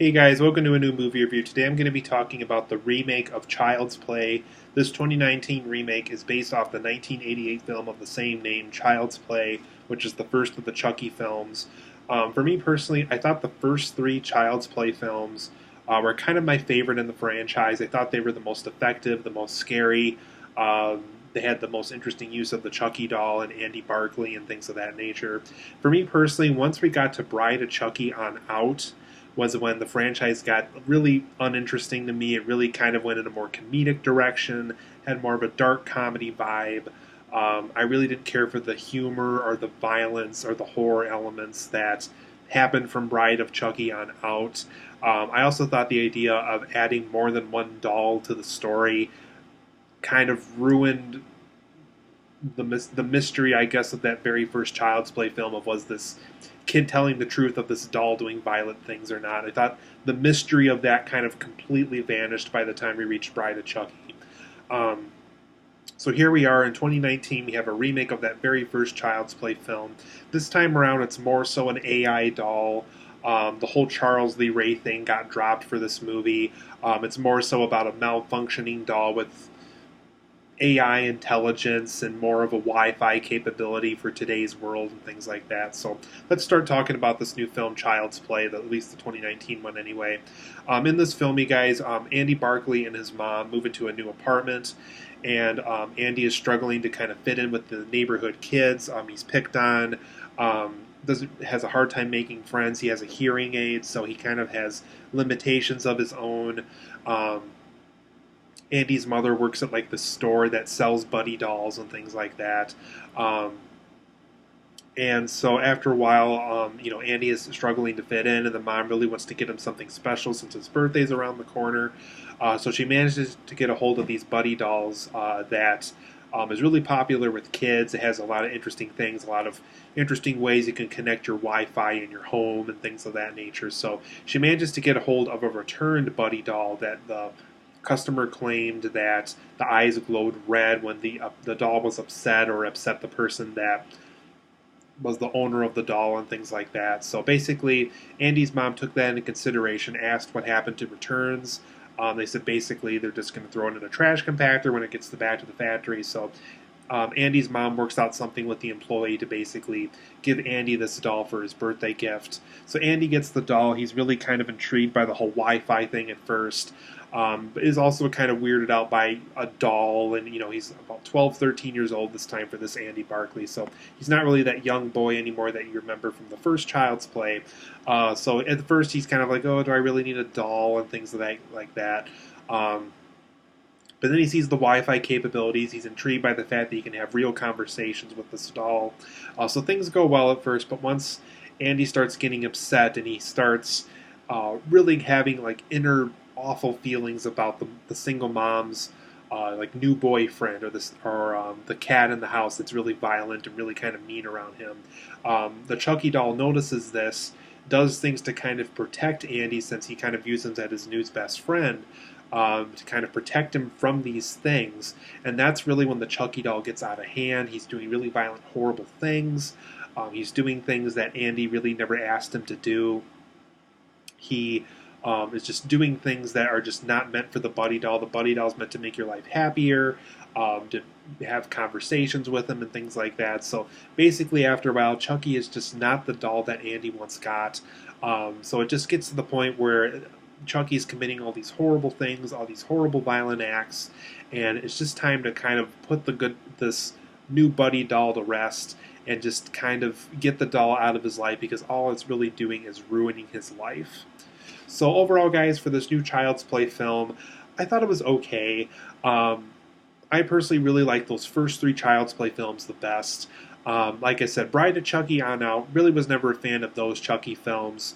Hey guys, welcome to a new movie review. Today I'm going to be talking about the remake of Child's Play. This 2019 remake is based off the 1988 film of the same name, Child's Play, which is the first of the Chucky films. For me personally, I thought the first three Child's Play films were kind of my favorite in the franchise. I thought they were the most effective, the most scary. They had the most interesting use of the Chucky doll and Andy Barkley and things of that nature. For me personally, once we got to Bride of Chucky on out, was when the franchise got really uninteresting to me. It really kind of went in a more comedic direction, had more of a dark comedy vibe. I really didn't care for the humor or the violence or the horror elements that happened from Bride of Chucky on out. I also thought the idea of adding more than one doll to the story kind of ruined the mystery, I guess, of that very first Child's Play film of was this kid telling the truth of this doll doing violent things or not. I thought the mystery of that kind of completely vanished by the time we reached Bride of Chucky. Um, so here we are in 2019. We have a remake of that very first Child's Play film. This time around, it's more so an AI doll. The whole Charles Lee Ray thing got dropped for this movie. It's more so about a malfunctioning doll with AI intelligence and more of a Wi-Fi capability for today's world and things like that. So let's start talking about this new film, Child's Play, at least the 2019 one anyway. In this film, you guys, Andy Barkley and his mom move into a new apartment, and Andy is struggling to kind of fit in with the neighborhood kids. He's picked on. Has a hard time making friends. He has a hearing aid, so he kind of has limitations of his own. Andy's mother works at like the store that sells Buddi dolls and things like that. Um, and so after a while, Andy is struggling to fit in, and the mom really wants to get him something special since his birthday's around the corner. So she manages to get a hold of these Buddi dolls that is really popular with kids. It has a lot of interesting things, a lot of interesting ways you can connect your Wi-Fi in your home and things of that nature. So she manages to get a hold of a returned Buddi doll that the customer claimed that the eyes glowed red when the doll was upset or upset the person that was the owner of the doll and things like that. So basically, Andy's mom took that into consideration, asked what happened to returns. They said basically they're just going to throw it in a trash compactor when it gets back to the factory. So Andy's mom works out something with the employee to basically give Andy this doll for his birthday gift. So Andy gets the doll. He's really kind of intrigued by the whole Wi-Fi thing at first. But is also kind of weirded out by a doll, and he's about 12, 13 years old this time for this Andy Barkley, so he's not really that young boy anymore that you remember from the first Child's Play. So at first he's kind of like, oh, do I really need a doll and things like that. But then he sees the Wi-Fi capabilities. He's intrigued by the fact that he can have real conversations with this doll. So things go well at first, but once Andy starts getting upset and he starts really having like inner awful feelings about the single mom's like new boyfriend or the cat in the house that's really violent and really kind of mean around him. The Chucky doll notices this, does things to kind of protect Andy since he kind of views him as his new best friend. To kind of protect him from these things, and that's really when the Chucky doll gets out of hand. He's doing really violent, horrible things. He's doing things that Andy really never asked him to do. He is just doing things that are just not meant for the Buddi doll. The Buddi doll is meant to make your life happier, to have conversations with him and things like that. So basically, after a while, Chucky is just not the doll that Andy once got. So it just gets to the point where Chucky's committing all these horrible things, all these horrible violent acts, and it's just time to kind of put this new Buddi doll to rest and just kind of get the doll out of his life, because all it's really doing is ruining his life. So overall, guys, for this new Child's Play film, I thought it was okay. I personally really like those first three Child's Play films the best. Like I said, Bride of Chucky on out, really was never a fan of those Chucky films.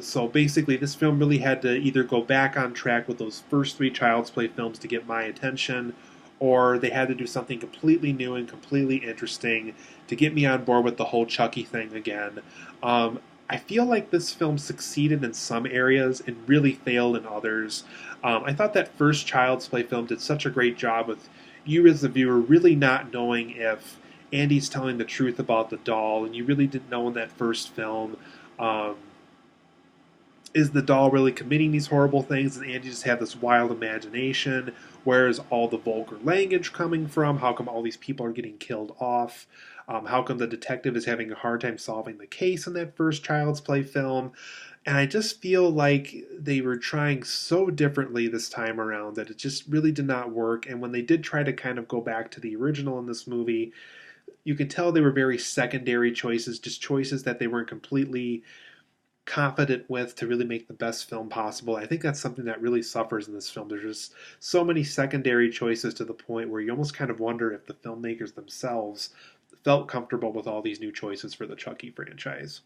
So basically, this film really had to either go back on track with those first three Child's Play films to get my attention, or they had to do something completely new and completely interesting to get me on board with the whole Chucky thing again. I feel like this film succeeded in some areas and really failed in others. I thought that first Child's Play film did such a great job with you as the viewer really not knowing if Andy's telling the truth about the doll, and you really didn't know in that first film Is the doll really committing these horrible things? Does Andy just have this wild imagination? Where is all the vulgar language coming from? How come all these people are getting killed off? How come the detective is having a hard time solving the case in that first Child's Play film? And I just feel like they were trying so differently this time around that it just really did not work. And when they did try to kind of go back to the original in this movie, you can tell they were very secondary choices, just choices that they weren't completely confident with to really make the best film possible. I think that's something that really suffers in this film. There's just so many secondary choices to the point where you almost kind of wonder if the filmmakers themselves felt comfortable with all these new choices for the Chucky franchise.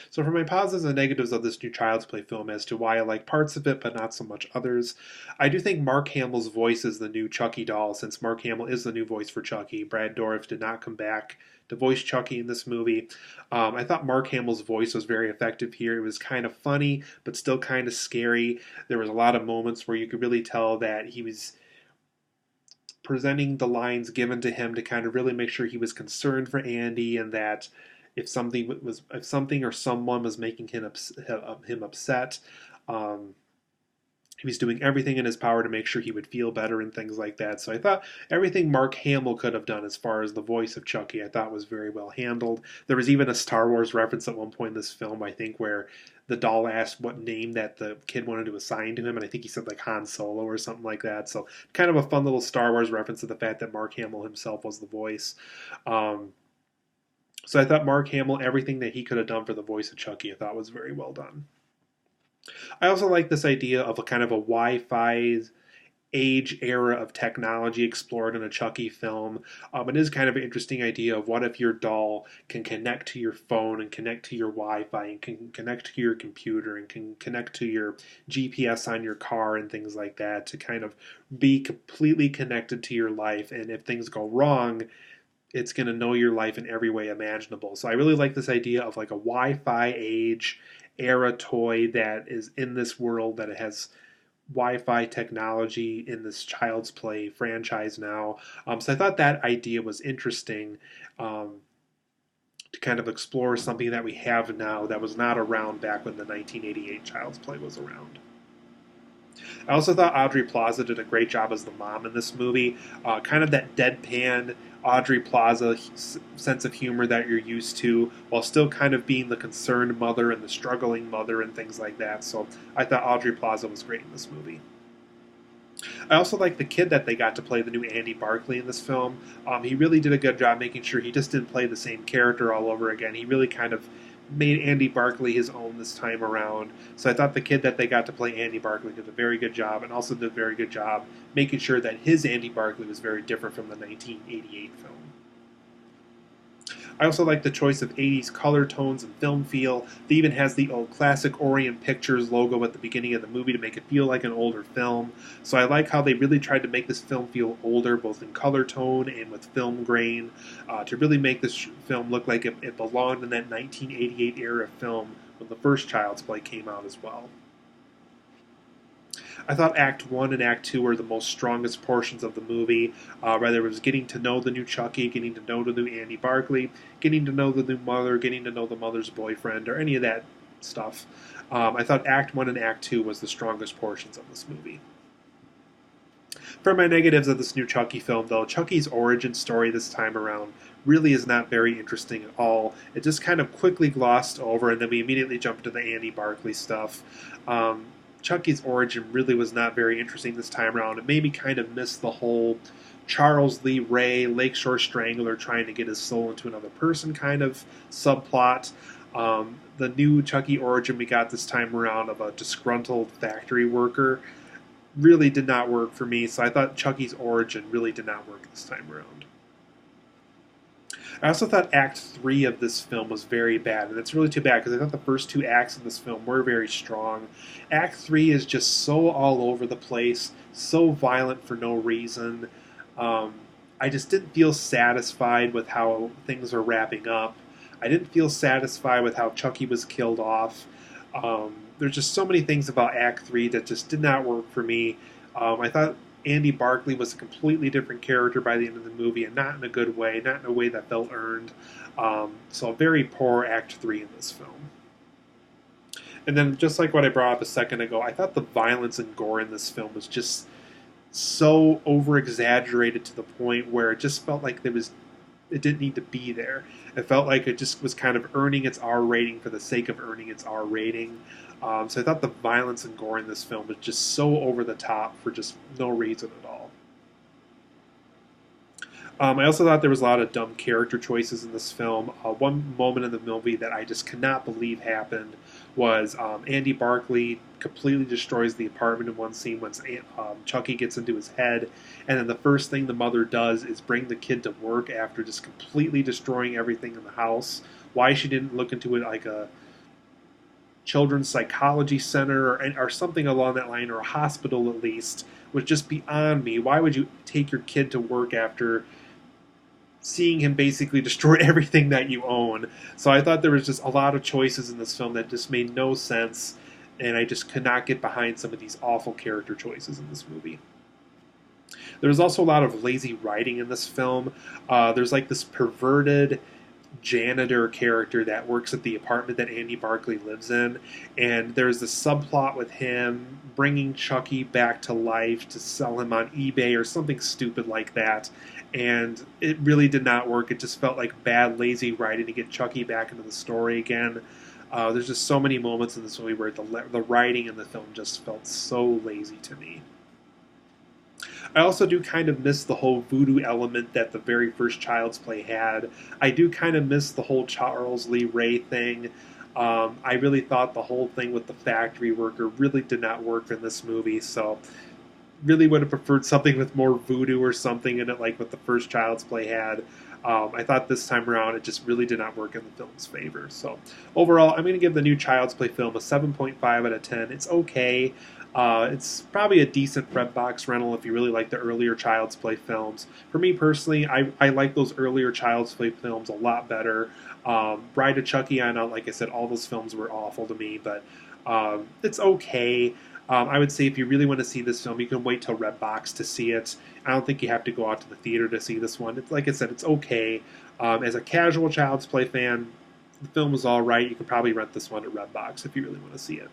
So, for my positives and negatives of this new Child's Play film as to why I like parts of it but not so much others, I do think Mark Hamill's voice is the new Chucky doll, since Mark Hamill is the new voice for Chucky. Brad Dourif did not come back to voice Chucky in this movie. I thought Mark Hamill's voice was very effective here. It was kind of funny, but still kind of scary. There was a lot of moments where you could really tell that he was presenting the lines given to him to kind of really make sure he was concerned for Andy, and that if something or someone was making him upset, um, he was doing everything in his power to make sure he would feel better and things like that. So I thought everything Mark Hamill could have done as far as the voice of Chucky, I thought was very well handled. There was even a Star Wars reference at one point in this film, I think, where the doll asked what name that the kid wanted to assign to him, and I think he said like Han Solo or something like that. So kind of a fun little Star Wars reference to the fact that Mark Hamill himself was the voice. So I thought Mark Hamill, everything that he could have done for the voice of Chucky, I thought was very well done. I also like this idea of a kind of a Wi-Fi age era of technology explored in a Chucky film. It is kind of an interesting idea of what if your doll can connect to your phone and connect to your Wi-Fi and can connect to your computer and can connect to your GPS on your car and things like that to kind of be completely connected to your life. And if things go wrong, it's going to know your life in every way imaginable. So I really like this idea of like a Wi-Fi age era toy that is in this world, that it has Wi-Fi technology in this Child's Play franchise now. So I thought that idea was interesting, to kind of explore something that we have now that was not around back when the 1988 Child's Play was around. I also thought Aubrey Plaza did a great job as the mom in this movie. Kind of that deadpan Aubrey Plaza sense of humor that you're used to, while still kind of being the concerned mother and the struggling mother and things like that. So I thought Aubrey Plaza was great in this movie. I also like the kid that they got to play the new Andy Barclay in this film. He really did a good job making sure he just didn't play the same character all over again. He really kind of made Andy Barclay his own this time around. So I thought the kid that they got to play Andy Barclay did a very good job, and also did a very good job making sure that his Andy Barclay was very different from the 1988 film. I also like the choice of 80s color tones and film feel. It even has the old classic Orient Pictures logo at the beginning of the movie to make it feel like an older film. So I like how they really tried to make this film feel older, both in color tone and with film grain, to really make this film look like it belonged in that 1988 era film when the first Child's Play came out as well. I thought Act 1 and Act 2 were the most strongest portions of the movie. Whether it was getting to know the new Chucky, getting to know the new Andy Barclay, getting to know the new mother, getting to know the mother's boyfriend, or any of that stuff. I thought Act 1 and Act 2 was the strongest portions of this movie. For my negatives of this new Chucky film, though, Chucky's origin story this time around really is not very interesting at all. It just kind of quickly glossed over, and then we immediately jumped to the Andy Barclay stuff. Chucky's origin really was not very interesting this time around. It made me kind of miss the whole Charles Lee Ray, Lakeshore Strangler trying to get his soul into another person kind of subplot. The new Chucky origin we got this time around of a disgruntled factory worker really did not work for me, so I thought Chucky's origin really did not work this time around. I also thought Act 3 of this film was very bad, and it's really too bad because I thought the first two acts of this film were very strong. Act 3 is just so all over the place, so violent for no reason. I just didn't feel satisfied with how things are wrapping up. I didn't feel satisfied with how Chucky was killed off. There's just so many things about Act 3 that just did not work for me. I thought Andy Barclay was a completely different character by the end of the movie, and not in a good way, not in a way that felt earned. So a very poor Act 3 in this film. And then, just like what I brought up a second ago, I thought the violence and gore in this film was just so over exaggerated to the point where it just felt like it didn't need to be there. It felt like it just was kind of earning its R rating for the sake of earning its R rating. So I thought the violence and gore in this film was just so over the top for just no reason at all. I also thought there was a lot of dumb character choices in this film. One moment in the movie that I just cannot believe happened was Andy Barclay completely destroys the apartment in one scene once Chucky gets into his head, and then the first thing the mother does is bring the kid to work after just completely destroying everything in the house. Why she didn't look into it like a children's psychology center or something along that line, or a hospital at least, was just beyond me. Why would you take your kid to work after seeing him basically destroy everything that you own? So I thought there was just a lot of choices in this film that just made no sense, and I just could not get behind some of these awful character choices in this movie. There was also a lot of lazy writing in this film. There's like this perverted janitor character that works at the apartment that Andy Barclay lives in, and there's this subplot with him bringing Chucky back to life to sell him on eBay or something stupid like that, and it really did not work. It just felt like bad, lazy writing to get Chucky back into the story again. There's just so many moments in this movie where the writing in the film just felt so lazy to me. I also do kind of miss the whole voodoo element that the very first Child's Play had. I do kind of miss the whole Charles Lee Ray thing. I really thought the whole thing with the factory worker really did not work in this movie, so really would have preferred something with more voodoo or something in it like what the first Child's Play had. I thought this time around it just really did not work in the film's favor. So overall, I'm going to give the new Child's Play film a 7.5 out of 10. It's okay. It's probably a decent Redbox rental if you really like the earlier Child's Play films. For me personally, I like those earlier Child's Play films a lot better. Bride of Chucky, I know, like I said, all those films were awful to me, but it's okay. I would say if you really want to see this film, you can wait till Redbox to see it. I don't think you have to go out to the theater to see this one. It's, like I said, it's okay. As a casual Child's Play fan, the film is all right. You can probably rent this one at Redbox if you really want to see it.